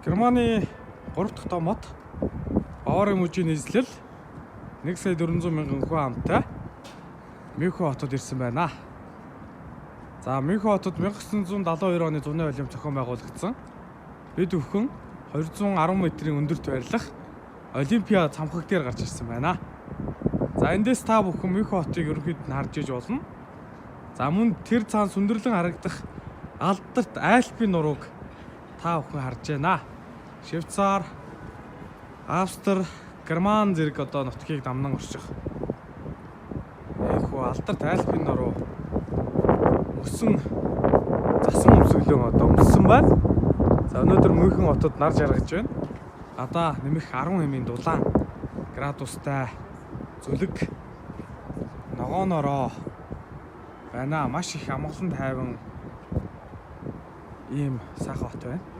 Германы 3 дахь томот Баварын мужийн нийслэл 1,400,000 хүн амтай Мюнхен хотод ирсэн байна. За Мюнхен хотод 1972 оны зуны олимп зохион байгуулагдсан. Бид бүхэн 210 метрийн өндөрт байрлах Олимпиа цамхаг дээр гарч ирсэн байна. За эндээс та бүхэн Мюнхен хотыг ерөнхийд нь харж иж болно. За мөн тэр цаан сүндэрлэн харагдах алдарт Альпийн нурууг та бүхэн харж байна. Швейцар, Австри, Герман зэрэг одоо нутгийг дамнан орчих. Ийхүү алдарт Альпийн нуруу өсөн засан өмсгөлөө одоо өмссөн байна. За өнөөдөр Мюнхен хотод нар жаргаж байна. Гадаа нэмэх 10 хэмийн дулаан градустай зүлэг ногоонороо байна. Маш их амгалан тайван ийм сайхан хот байна.